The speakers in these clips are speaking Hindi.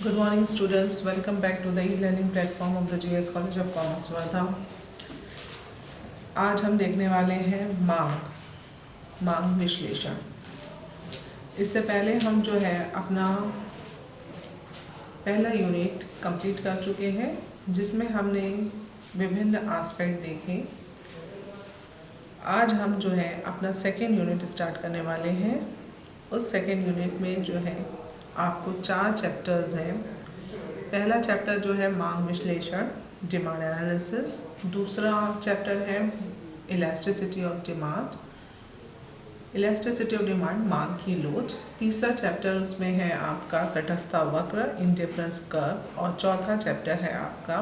Good morning students, welcome back to the e-learning platform of the GS College of Commerce Wardha. आज हम देखने वाले हैं मांग विश्लेषण। इससे पहले हम जो है अपना पहला यूनिट कंप्लीट कर चुके हैं, जिसमें हमने विभिन्न एस्पेक्ट देखे। आज हम जो है अपना सेकेंड यूनिट स्टार्ट करने वाले हैं। उस सेकेंड यूनिट में जो है आपको 4 चैप्टर्स हैं। पहला चैप्टर जो है मांग विश्लेषण, डिमांड एनालिसिस। दूसरा चैप्टर है इलास्टिसिटी ऑफ डिमांड, मांग की लोच। तीसरा चैप्टर उसमें है आपका तटस्थता वक्र, इंडिफरेंस कर्व। और चौथा चैप्टर है आपका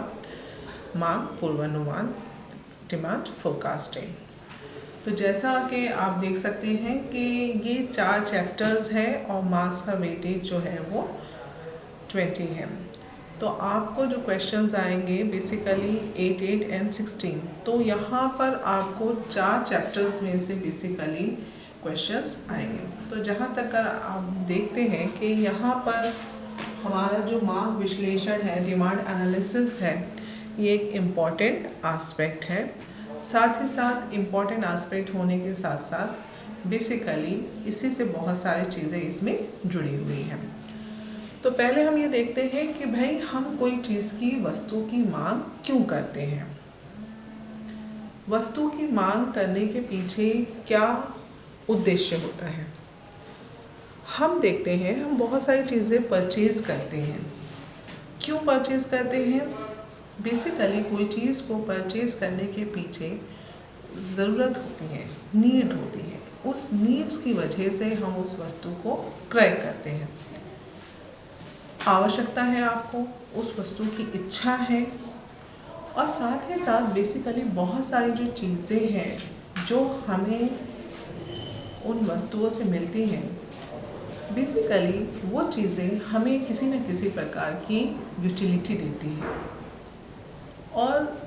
मांग पूर्वानुमान, डिमांड फोरकास्टिंग। तो जैसा कि आप देख सकते हैं कि ये 4 चैप्टर्स हैं और मार्क्स का वेटेज जो है वो 20 है। तो आपको जो क्वेश्चंस आएंगे बेसिकली 8, 8 एंड 16। तो यहाँ पर आपको 4 चैप्टर्स में से बेसिकली क्वेश्चंस आएंगे। तो जहाँ तक आप देखते हैं कि यहाँ पर हमारा जो मांग विश्लेषण है, डिमांड एनालिसिस है, ये एक इम्पॉर्टेंट आस्पेक्ट है। साथ ही साथ इम्पॉर्टेंट एस्पेक्ट होने के साथ साथ बेसिकली इसी से बहुत सारी चीज़ें इसमें जुड़ी हुई हैं। तो पहले हम ये देखते हैं कि भाई हम कोई चीज़ की, वस्तु की मांग क्यों करते हैं। वस्तु की मांग करने के पीछे क्या उद्देश्य होता है। हम देखते हैं हम बहुत सारी चीज़ें परचेज करते हैं। क्यों परचेज करते हैं? बेसिकली कोई चीज़ को परचेज करने के पीछे ज़रूरत होती है, नीड होती है। उस नीड्स की वजह से हम उस वस्तु को क्रय करते हैं। आवश्यकता है आपको, उस वस्तु की इच्छा है। और साथ ही साथ बेसिकली बहुत सारी जो चीज़ें हैं जो हमें उन वस्तुओं से मिलती हैं, बेसिकली वो चीज़ें हमें किसी न किसी प्रकार की यूटिलिटी देती हैं और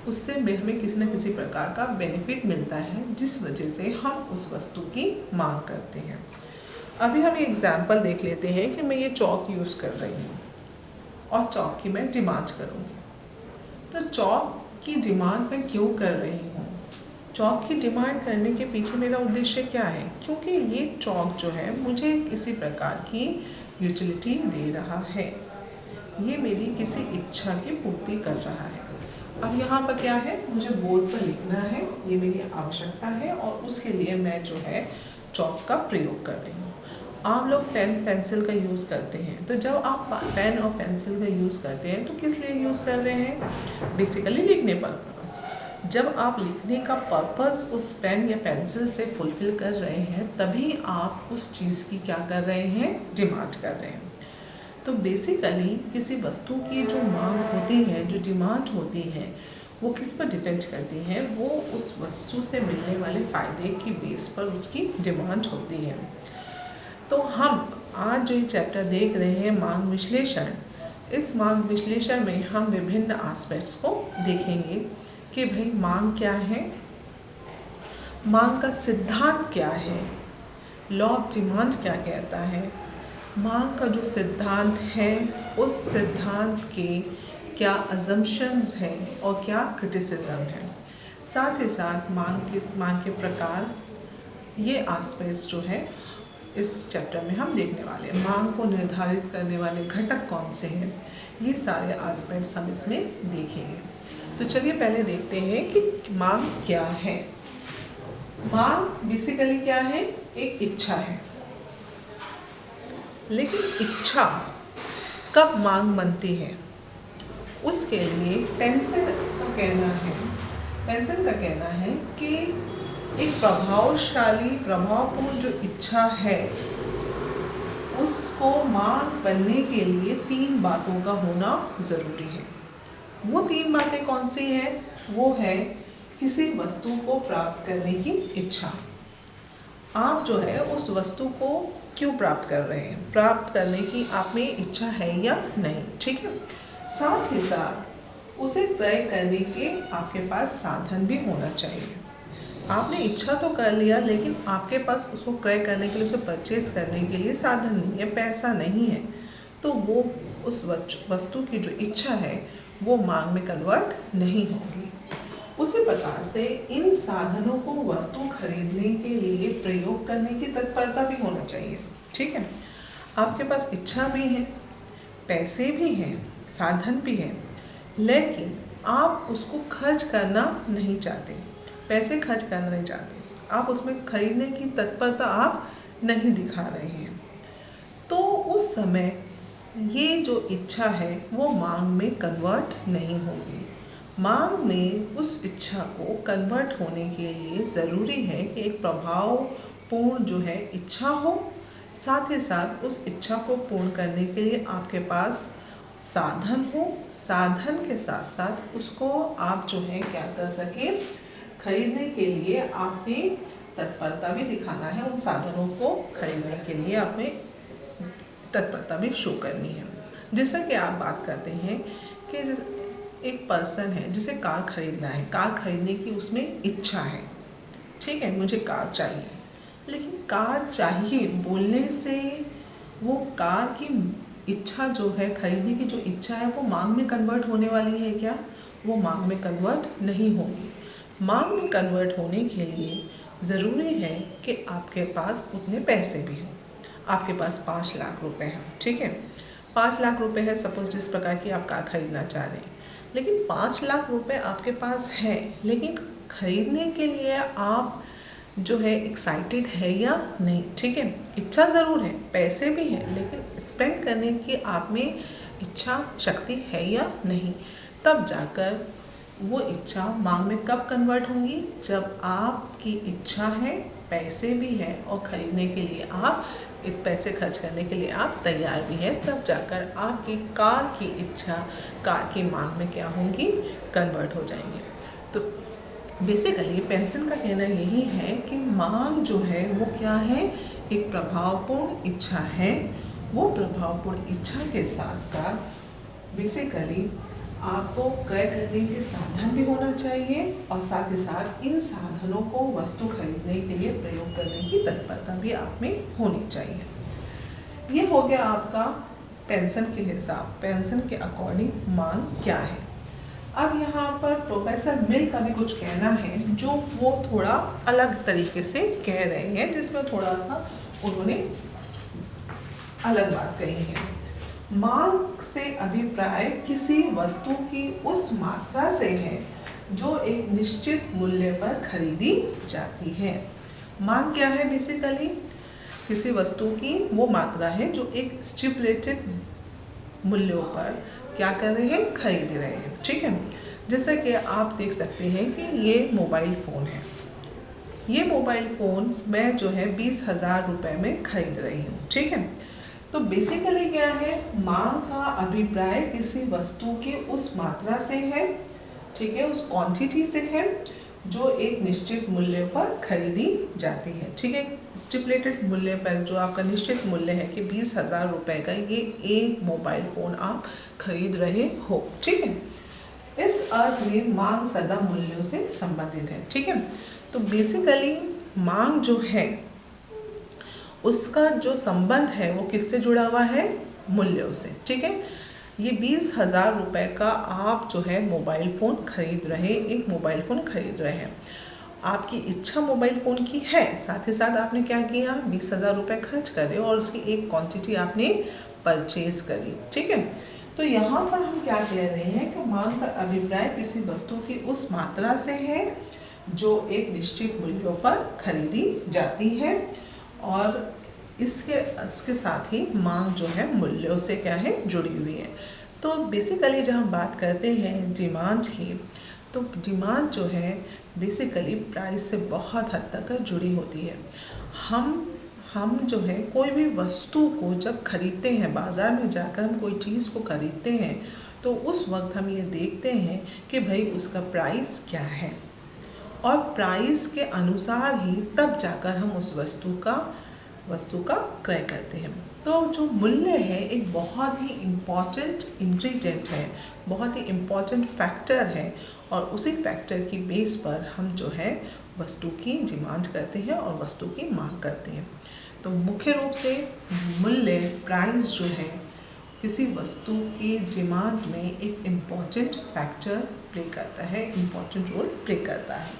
उससे हमें किसी न किसी प्रकार का बेनिफिट मिलता है, जिस वजह से हम उस वस्तु की मांग करते हैं। अभी हम एक एग्जाम्पल देख लेते हैं कि मैं ये चौक यूज़ कर रही हूँ और चौक की मैं डिमांड करूँगी। तो चौक की डिमांड मैं क्यों कर रही हूँ? चौक की डिमांड करने के पीछे मेरा उद्देश्य क्या है? क्योंकि ये चौक जो है मुझे किसी प्रकार की यूटिलिटी दे रहा है, ये मेरी किसी इच्छा की पूर्ति कर रहा है। अब यहाँ पर क्या है, मुझे बोर्ड पर लिखना है, ये मेरी आवश्यकता है और उसके लिए मैं जो है चौक का प्रयोग कर रही हूँ। आप लोग पेन पेंसिल का यूज़ करते हैं, तो जब आप पेन और पेंसिल का यूज़ करते हैं तो किस लिए यूज़ कर रहे हैं? बेसिकली लिखने पर्पस। जब आप लिखने का पर्पस उस पेन या पेंसिल से फुलफिल कर रहे हैं, तभी आप उस चीज़ की क्या कर रहे हैं? डिमांड कर रहे हैं। तो बेसिकली किसी वस्तु की जो मांग होती है, जो डिमांड होती है, वो किस पर डिपेंड करती है? वो उस वस्तु से मिलने वाले फ़ायदे की बेस पर उसकी डिमांड होती है। तो हम आज जो ये चैप्टर देख रहे हैं मांग विश्लेषण, इस मांग विश्लेषण में हम विभिन्न एस्पेक्ट्स को देखेंगे कि भाई मांग क्या है, मांग का सिद्धांत क्या है, लॉ ऑफ डिमांड क्या कहता है, मांग का जो सिद्धांत है उस सिद्धांत के क्या अजम्पशंस हैं और क्या क्रिटिसिज्म है। साथ ही साथ मांग के प्रकार, ये एस्पेक्ट्स जो है इस चैप्टर में हम देखने वाले हैं। मांग को निर्धारित करने वाले घटक कौन से हैं, ये सारे एस्पेक्ट्स हम इसमें देखेंगे। तो चलिए पहले देखते हैं कि मांग क्या है। मांग बेसिकली क्या है? एक इच्छा है। लेकिन इच्छा कब मांग बनती है, उसके लिए पेंसिल का कहना है कि एक प्रभावपूर्ण जो इच्छा है, उसको मांग बनने के लिए 3 बातों का होना ज़रूरी है। वो 3 बातें कौन सी हैं? वो है किसी वस्तु को प्राप्त करने की इच्छा। आप जो है उस वस्तु को क्यों प्राप्त कर रहे हैं, प्राप्त करने की आप में इच्छा है या नहीं, ठीक है। साथ ही साथ उसे क्रय करने के आपके पास साधन भी होना चाहिए। आपने इच्छा तो कर लिया, लेकिन आपके पास उसको क्रय करने के लिए, उसे परचेज करने के लिए साधन नहीं है, पैसा नहीं है। तो वो उस वस्तु की जो इच्छा है वो मांग में कन्वर्ट नहीं होगी। उसी प्रकार से इन साधनों को वस्तु खरीदने के लिए प्रयोग करने की तत्परता भी होना चाहिए। ठीक है, आपके पास इच्छा भी है, पैसे भी हैं, साधन भी हैं, लेकिन आप उसको खर्च करना नहीं चाहते, पैसे खर्च करना नहीं चाहते, आप उसमें खरीदने की तत्परता आप नहीं दिखा रहे हैं। तो उस समय ये जो इच्छा है वो मांग में कन्वर्ट नहीं होगी। मांग में उस इच्छा को कन्वर्ट होने के लिए ज़रूरी है कि एक प्रभावपूर्ण जो है इच्छा हो, साथ ही साथ उस इच्छा को पूर्ण करने के लिए आपके पास साधन हो, साधन के साथ साथ उसको आप जो है क्या कर सके, खरीदने के लिए आपने तत्परता भी दिखाना है, उन साधनों को खरीदने के लिए आपने तत्परता भी शो करनी है। जैसा कि आप बात करते हैं कि एक पर्सन है जिसे कार खरीदना है, कार खरीदने की उसमें इच्छा है, ठीक है, मुझे कार चाहिए, लेकिन कार चाहिए बोलने से वो कार की इच्छा जो है, खरीदने की जो इच्छा है वो मांग में कन्वर्ट होने वाली है क्या? वो मांग में कन्वर्ट नहीं होगी। मांग में कन्वर्ट होने के लिए ज़रूरी है कि आपके पास उतने पैसे भी हों। आपके पास 5 लाख रुपए हैं, ठीक है, 5 लाख रुपए है सपोज, जिस प्रकार की आप कार खरीदना चाह रहे हैं, लेकिन 5 लाख रुपए आपके पास है, लेकिन खरीदने के लिए आप जो है एक्साइटेड है या नहीं, ठीक है, इच्छा ज़रूर है, पैसे भी हैं, लेकिन स्पेंड करने की आप में इच्छा शक्ति है या नहीं, तब जाकर वो इच्छा मांग में कब कन्वर्ट होंगी? जब आपकी इच्छा है, पैसे भी है और ख़रीदने के लिए आप पैसे खर्च करने के लिए आप तैयार भी हैं, तब जाकर आपकी कार की इच्छा कार की मांग में क्या होंगी? कन्वर्ट हो जाएंगे। तो बेसिकली पेंसन का कहना यही है कि मांग जो है वो क्या है? एक प्रभावपूर्ण इच्छा है। वो प्रभावपूर्ण इच्छा के साथ साथ बेसिकली आपको क्रय करने के साधन भी होना चाहिए और साथ ही साथ इन साधनों को वस्तु खरीदने के लिए प्रयोग करने की तत्परता भी आप में होनी चाहिए। ये हो गया आपका पेंशन के हिसाब, पेंशन के अकॉर्डिंग मांग क्या है। अब यहाँ पर प्रोफेसर मिल का भी कुछ कहना है जो वो थोड़ा अलग तरीके से कह रहे हैं, जिसमें थोड़ा सा उन्होंने अलग बात कही है। मांग से अभिप्राय किसी वस्तु की उस मात्रा से है जो एक निश्चित मूल्य पर खरीदी जाती है। मांग क्या है? बेसिकली किसी वस्तु की वो मात्रा है जो एक स्टिपुलेटेड मूल्यों पर क्या कर रहे हैं? खरीद रहे हैं, ठीक है। जैसा कि आप देख सकते हैं कि ये मोबाइल फ़ोन है, ये मोबाइल फ़ोन मैं जो है 20,000 रुपये में खरीद रही हूँ, ठीक है। तो बेसिकली क्या है? मांग का अभिप्राय किसी वस्तु की उस मात्रा से है, ठीक है, उस क्वांटिटी से है जो एक निश्चित मूल्य पर खरीदी जाती है, ठीक है। स्टिपुलेटेड मूल्य पर जो आपका निश्चित मूल्य है कि 20,000 रुपये का ये एक मोबाइल फ़ोन आप खरीद रहे हो, ठीक है। इस अर्थ में मांग सदा मूल्यों से संबंधित है, ठीक है। तो बेसिकली मांग जो है उसका जो संबंध है वो किससे जुड़ा हुआ है? मूल्यों से, ठीक है। ये 20,000 रुपये का आप जो है मोबाइल फ़ोन खरीद रहे, एक मोबाइल फ़ोन खरीद रहे हैं, आपकी इच्छा मोबाइल फ़ोन की है, साथ ही साथ आपने क्या किया? 20,000 रुपये खर्च करे और उसकी एक क्वांटिटी आपने परचेज करी, ठीक है। तो यहाँ पर हम क्या कह रहे हैं कि मांग का अभिप्राय किसी वस्तु की उस मात्रा से है जो एक निश्चित मूल्यों पर खरीदी जाती है, और इसके साथ ही मांग जो है मूल्यों से क्या है? जुड़ी हुई है। तो बेसिकली जब हम बात करते हैं डिमांड की, तो डिमांड जो है बेसिकली प्राइस से बहुत हद तक जुड़ी होती है। हम जो है कोई भी वस्तु को जब खरीदते हैं, बाज़ार में जाकर हम कोई चीज़ को खरीदते हैं, तो उस वक्त हम ये देखते हैं कि भाई उसका प्राइस क्या है, और प्राइस के अनुसार ही तब जाकर हम उस वस्तु का क्रय करते हैं। तो जो मूल्य है एक बहुत ही इम्पॉर्टेंट इंग्रेडिएंट है, बहुत ही इम्पॉर्टेंट फैक्टर है, और उसी फैक्टर की बेस पर हम जो है वस्तु की डिमांड करते हैं और वस्तु की मांग करते हैं। तो मुख्य रूप से मूल्य, प्राइस जो है किसी वस्तु की डिमांड में एक इम्पॉर्टेंट फैक्टर प्ले करता है, इम्पॉर्टेंट रोल प्ले करता है।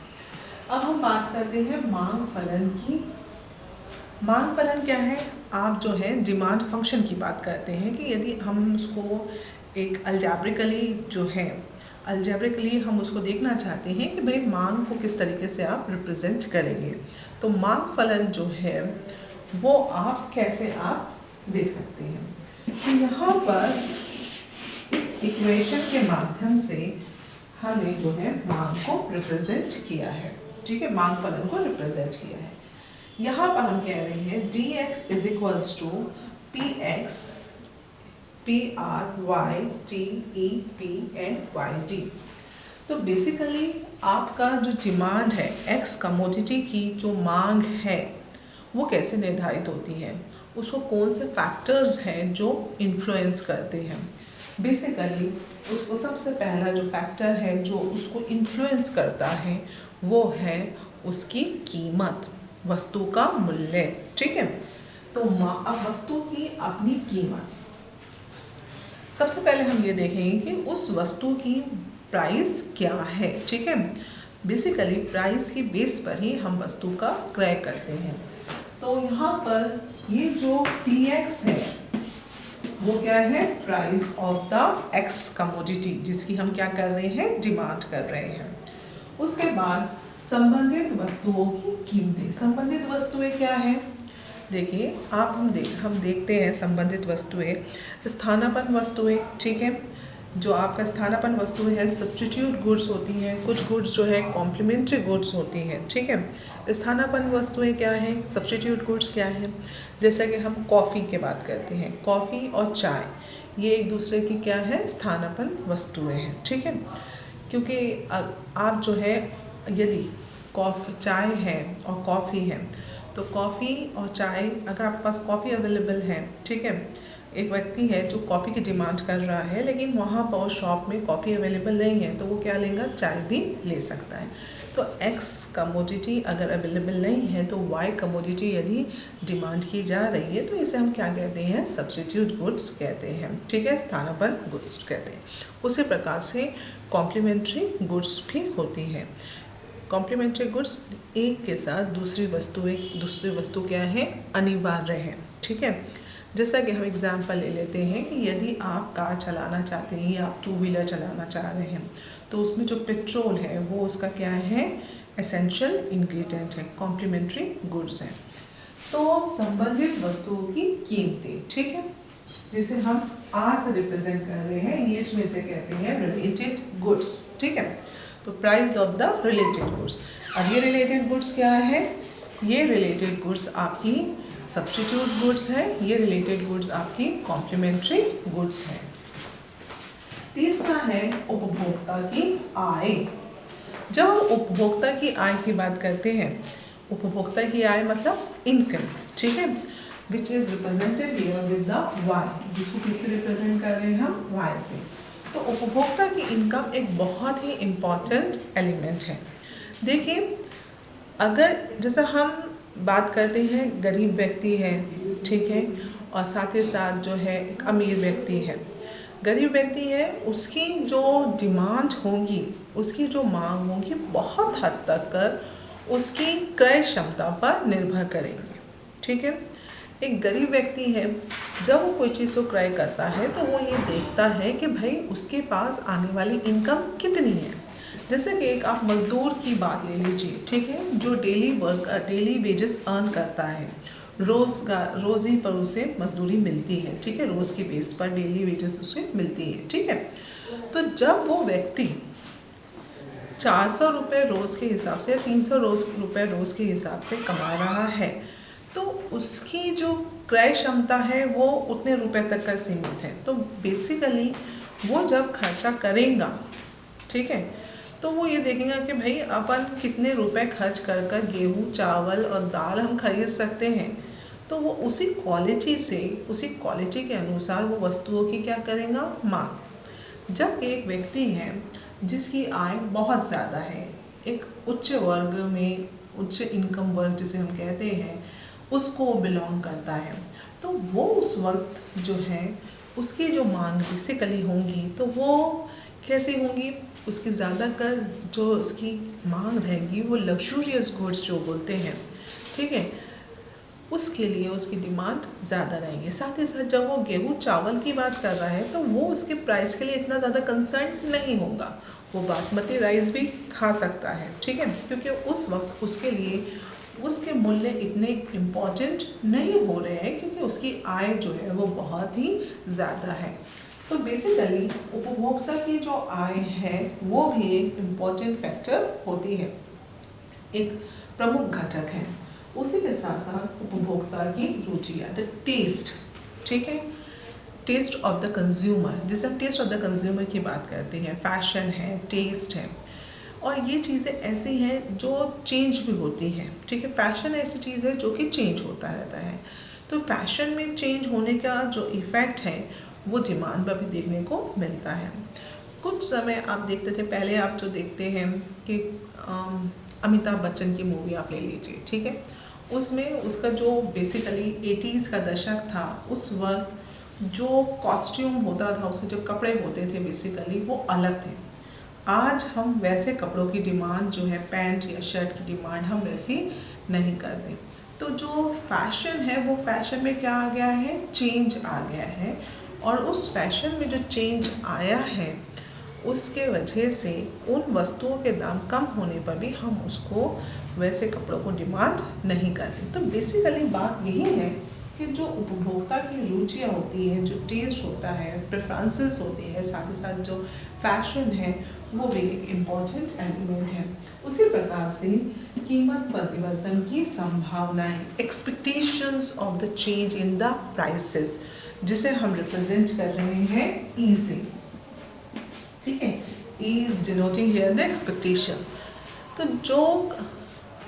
अब हम बात करते हैं मांग फलन की। मांग फलन क्या है? आप जो है डिमांड फंक्शन की बात करते हैं कि यदि हम उसको एक अल्जेब्रिकली हम उसको देखना चाहते हैं कि भाई मांग को किस तरीके से आप रिप्रेजेंट करेंगे, तो मांग फलन जो है वो आप कैसे आप देख सकते हैं। तो यहाँ पर इस इक्वेशन के माध्यम से हमने जो है मांग को रिप्रेजेंट किया है, ठीक है, मांग फलन को रिप्रेजेंट किया है। यहाँ पर हम कह रहे हैं dx is equals to px PRYTEPNYD। तो बेसिकली आपका जो डिमांड है, एक्स कमोडिटी की जो मांग है वो कैसे निर्धारित होती है, उसको कौन से फैक्टर्स हैं जो इन्फ्लुएंस करते हैं। बेसिकली उसको सबसे पहला जो फैक्टर है जो उसको इन्फ्लुएंस करता है वो है उसकी कीमत, वस्तु का मूल्य, ठीक है। तो अब वस्तु की अपनी कीमत, सबसे पहले हम ये देखेंगे कि उस वस्तु की प्राइस क्या है, ठीक है। बेसिकली प्राइस की बेस पर ही हम वस्तु का क्रय करते हैं। तो यहाँ पर ये जो px है वो क्या है? Price of the x commodity, जिसकी हम क्या कर रहे हैं? डिमांड कर रहे हैं। उसके बाद संबंधित वस्तुओं की कीमतें। संबंधित वस्तुएं क्या है? देखिए आप हम देखते हैं संबंधित वस्तुएं, स्थानापन्न वस्तुएं, ठीक है। जो आपका स्थानापन्न वस्तुएं है सब्स्टिट्यूट गुड्स होती हैं, कुछ गुड्स जो है कॉम्प्लीमेंट्री गुड्स होती हैं, ठीक है। स्थानापन्न वस्तुएं क्या है? सब्स्टिट्यूट गुड्स क्या है? जैसा कि हम कॉफ़ी की बात करते हैं, कॉफ़ी और चाय ये एक दूसरे की क्या है? स्थानापन्न वस्तुएं हैं, ठीक है। क्योंकि आप जो है यदि चाय है और कॉफ़ी है, तो कॉफ़ी और चाय, अगर आपके पास कॉफ़ी अवेलेबल है, ठीक है, एक व्यक्ति है जो कॉफ़ी की डिमांड कर रहा है लेकिन वहाँ पर शॉप में कॉफ़ी अवेलेबल नहीं है, तो वो क्या लेगा? चाय भी ले सकता है। तो एक्स कमोडिटी अगर अवेलेबल नहीं है तो वाई कमोडिटी यदि डिमांड की जा रही है तो इसे हम क्या कहते हैं? सब्स्टिट्यूट गुड्स कहते हैं, ठीक है, स्थानापन्न गुड्स कहते हैं। उसी प्रकार से कॉम्प्लीमेंट्री गुड्स भी होती है। कॉम्प्लीमेंट्री गुड्स एक के साथ दूसरी वस्तु क्या है? अनिवार्य है, ठीक है। जैसा कि हम एग्जांपल ले लेते हैं कि यदि आप कार चलाना चाहते हैं या आप टू व्हीलर चलाना चाह रहे हैं, तो उसमें जो पेट्रोल है वो उसका क्या है? एसेंशियल इंग्रेडिएंट है, कॉम्प्लीमेंट्री गुड्स है। तो संबंधित वस्तुओं की कीमतें, ठीक है, जिसे हम आर से रिप्रेजेंट कर रहे हैं, इंग्लिश में इसे कहते हैं रिलेटेड गुड्स, ठीक है। तो price of the related goods. अब ये रिलेटेड गुड्स क्या है? ये रिलेटेड गुड्स आपकी सब्स्टिट्यूट गुड्स है, ये रिलेटेड गुड्स आपकी कॉम्प्लीमेंट्री गुड्स है। तीसरा है उपभोक्ता की आय। जब हम उपभोक्ता की आय की बात करते हैं, उपभोक्ता की आय मतलब इनकम, ठीक है, which is represented here with the y, जिसको किससे रिप्रेजेंट कर रहे हैं हम? वाई से। तो उपभोक्ता की इनकम एक बहुत ही इम्पॉर्टेंट एलिमेंट है। देखिए अगर जैसा हम बात करते हैं गरीब व्यक्ति है, ठीक है, और साथ ही साथ जो है एक अमीर व्यक्ति है। गरीब व्यक्ति है, उसकी जो डिमांड होगी, उसकी जो मांग होगी बहुत हद तक कर उसकी क्रय क्षमता पर निर्भर करेंगे, ठीक है। एक गरीब व्यक्ति है, जब वो कोई चीज़ को क्रय करता है तो वो ये देखता है कि भाई उसके पास आने वाली इनकम कितनी है। जैसे कि एक आप मज़दूर की बात ले लीजिए, ठीक है, जो डेली वेजेस अर्न करता है, रोज़ ही पर उसे मजदूरी मिलती है, ठीक है, रोज़ की बेस पर डेली वेजेस उसे मिलती है, ठीक है। तो जब वो व्यक्ति 400 रुपये रोज़ के हिसाब से या 300 रुपये रोज़ के हिसाब से कमा रहा है, तो उसकी जो क्रय क्षमता है वो उतने रुपए तक का सीमित है। तो बेसिकली वो जब खर्चा करेगा, ठीक है, तो वो ये देखेगा कि भाई अपन कितने रुपए खर्च कर कर गेहूँ, चावल और दाल हम खरीद सकते हैं। तो वो उसी क्वालिटी के अनुसार वो वस्तुओं की क्या करेगा? मांग। जब एक व्यक्ति है जिसकी आय बहुत ज़्यादा है, एक उच्च वर्ग में, उच्च इनकम वर्ग जिसे हम कहते हैं, उसको बिलोंग करता है, तो वो उस वक्त जो है उसकी जो मांग बेसिकली होंगी तो वो कैसी होंगी, उसकी ज़्यादातर जो उसकी मांग रहेगी वो लग्जूरियस गुड्स जो बोलते हैं, ठीक है, उसके लिए उसकी डिमांड ज़्यादा रहेगी। साथ ही साथ जब वो गेहूँ चावल की बात कर रहा है तो वो उसके प्राइस के लिए इतना ज़्यादा कंसर्न नहीं होगा, वो बासमती राइस भी खा सकता है, ठीक है, क्योंकि उस वक्त उसके लिए उसके मूल्य इतने इम्पॉर्टेंट नहीं हो रहे हैं क्योंकि उसकी आय जो है वो बहुत ही ज़्यादा है। तो बेसिकली उपभोक्ता की जो आय है वो भी एक इम्पॉर्टेंट फैक्टर होती है, एक प्रमुख घटक है। उसी के साथ साथ उपभोक्ता की रुचियाँ, द टेस्ट, ठीक है, टेस्ट ऑफ द कंज्यूमर, जिसे हम टेस्ट ऑफ द कंज्यूमर की बात करते हैं, फैशन है, टेस्ट है, और ये चीज़ें ऐसी हैं जो चेंज भी होती हैं, ठीक है, फैशन ऐसी चीज़ है जो कि चेंज होता रहता है। तो फैशन में चेंज होने का जो इफ़ेक्ट है वो डिमांड पर भी देखने को मिलता है। कुछ समय आप देखते थे, पहले आप जो देखते हैं कि अमिताभ बच्चन की मूवी आप ले लीजिए, ठीक है, उसमें उसका जो बेसिकली 80s का दशक था, उस वक्त जो कॉस्ट्यूम होता था, उसके जो कपड़े होते थे बेसिकली वो अलग थे। आज हम वैसे कपड़ों की डिमांड जो है, पैंट या शर्ट की डिमांड हम वैसी नहीं करते। तो जो फैशन है वो फैशन में क्या आ गया है, चेंज आ गया है, और उस फैशन में जो चेंज आया है उसके वजह से उन वस्तुओं के दाम कम होने पर भी हम उसको वैसे कपड़ों को डिमांड नहीं करते। तो बेसिकली बात यही है कि जो उपभोक्ता की रुचियाँ होती हैं, जो टेस्ट होता है, प्रेफरेंसेस होती है, साथ ही साथ जो फैशन है वो भी एक इम्पॉर्टेंट एलिमेंट है। उसी प्रकार से कीमत परिवर्तन की संभावनाएं, expectations of the change in the prices, जिसे हम रिप्रेजेंट कर रहे हैं ई से, ठीक है, E is denoting here the expectation. तो जो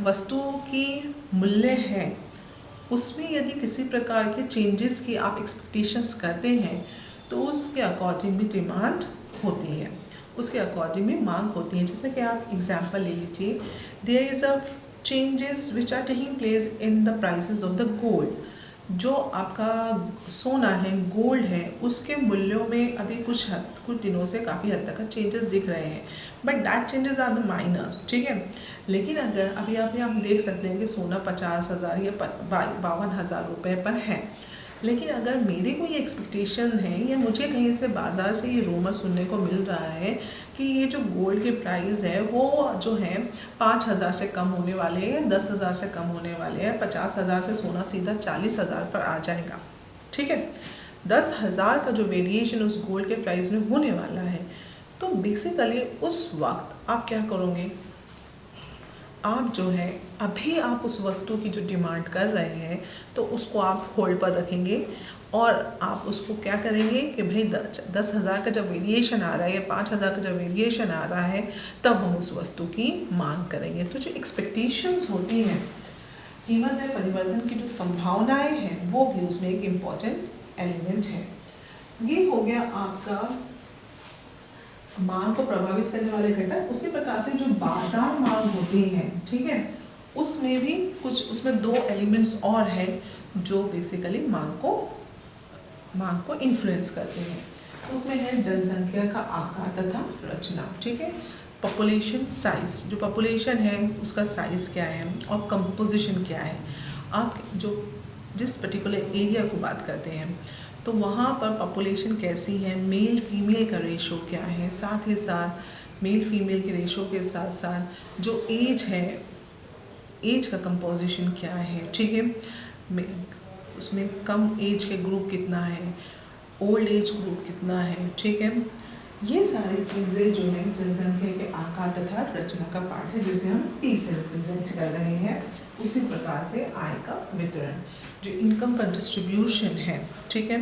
वस्तुओं की मूल्य है उसमें यदि किसी प्रकार के चेंजेस की आप एक्सपेक्टेशंस करते हैं तो उसके अकॉर्डिंग भी डिमांड होती है, उसके अकॉर्डिंग भी मांग होती है। जैसे कि आप एग्जांपल ले लीजिए, there is a changes which are taking place in the prices of the gold. जो आपका सोना है, गोल्ड है, उसके मूल्यों में अभी कुछ दिनों से काफ़ी हद तक चेंजेस दिख रहे हैं, but that changes are the minor, ठीक है। लेकिन अगर अभी आप देख सकते हैं कि सोना 50,000 या 52,000 रुपये पर है, लेकिन अगर मेरे को ये एक्सपेक्टेशन है या मुझे कहीं से बाज़ार से ये रूमर सुनने को मिल रहा है कि ये जो गोल्ड के प्राइस है वो जो है 5,000 से कम होने वाले हैं, 10,000 से कम होने वाले हैं, 50,000 से सोना सीधा 40,000 पर आ जाएगा, ठीक है, 10,000 का जो वेरिएशन उस गोल्ड के प्राइस में होने वाला है। तो बेसिकली उस वक्त आप क्या करोगे, आप जो है अभी आप उस वस्तु की जो डिमांड कर रहे हैं तो उसको आप होल्ड पर रखेंगे, और आप उसको क्या करेंगे कि भाई 10,000 का जब वेरिएशन आ रहा है या 5,000 का जब वेरिएशन आ रहा है तब हम उस वस्तु की मांग करेंगे। तो जो एक्सपेक्टेशंस होती हैं, कीमत में परिवर्तन की जो संभावनाएं हैं वो भी उसमें एक इम्पॉर्टेंट एलिमेंट है। ये हो गया आपका मांग को प्रभावित करने वाले घटक। उसी प्रकार से जो बाजार मांग होती है, ठीक है, उसमें भी कुछ, उसमें 2 एलिमेंट्स और है जो बेसिकली मांग को इन्फ्लुएंस करते हैं। उसमें है जनसंख्या का आकार तथा रचना, ठीक है, पॉपुलेशन साइज, जो पॉपुलेशन है उसका साइज क्या है और कंपोजिशन क्या है। आप जो जिस पर्टिकुलर एरिया को बात करते हैं तो वहाँ पर पॉपुलेशन कैसी है, मेल फीमेल का रेशो क्या है, साथ ही साथ मेल फीमेल के रेशो के साथ साथ जो एज है, एज का कंपोजिशन क्या है, ठीक है, उसमें कम एज के ग्रुप कितना है, ओल्ड एज ग्रुप कितना है, ठीक है। ये सारी चीज़ें जो है जनसंख्या के आकार तथा रचना का पार्ट है जिसे हम पी से रिप्रेजेंट कर रहे हैं। उसी प्रकार से आय का वितरण, जो इनकम का डिस्ट्रीब्यूशन है, ठीक है,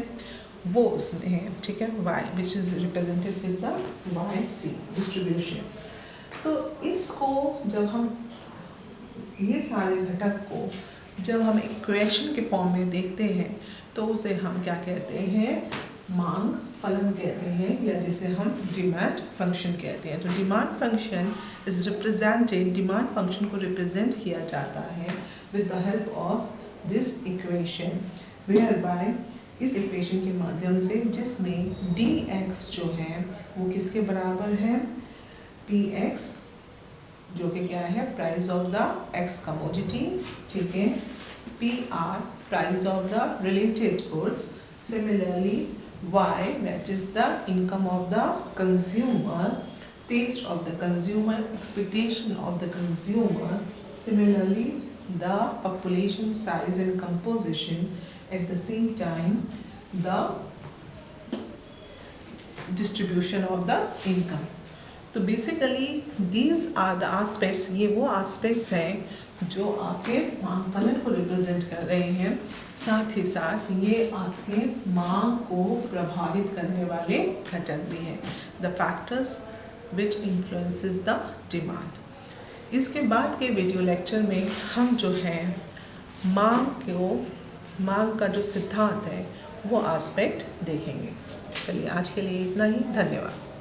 वो उसमें है, ठीक है, y which is represented with the y c distribution. तो इसको जब हम ये सारे घटक को जब हम इक्वेशन के फॉर्म में देखते हैं तो उसे हम क्या कहते हैं, मांग फलन कहते हैं, या जिसे हम डिमांड फंक्शन कहते हैं। तो demand function is represented, demand function को रिप्रेजेंट किया जाता है with the help of this equation, where by इस इक्वेशन के माध्यम से, जिसमें dx जो है वो किसके बराबर है, px, जो कि क्या है, price of the x commodity, ठीक है, pr, price of the related goods, similarly y, that is the income of the consumer, taste of the consumer, expectation of the consumer, similarly the population size and composition, at the same time the distribution of the income. तो basically these are the aspects, ये वो आस्पेक्ट्स हैं जो आपके मांग फलन को रिप्रेजेंट कर रहे हैं। साथ ही साथ ये आपके मांग को प्रभावित करने वाले घटक भी हैं, the factors which influences the demand. इसके बाद के वीडियो लेक्चर में हम जो है मांग का जो सिद्धांत है वो आस्पेक्ट देखेंगे। चलिए आज के लिए इतना ही, धन्यवाद।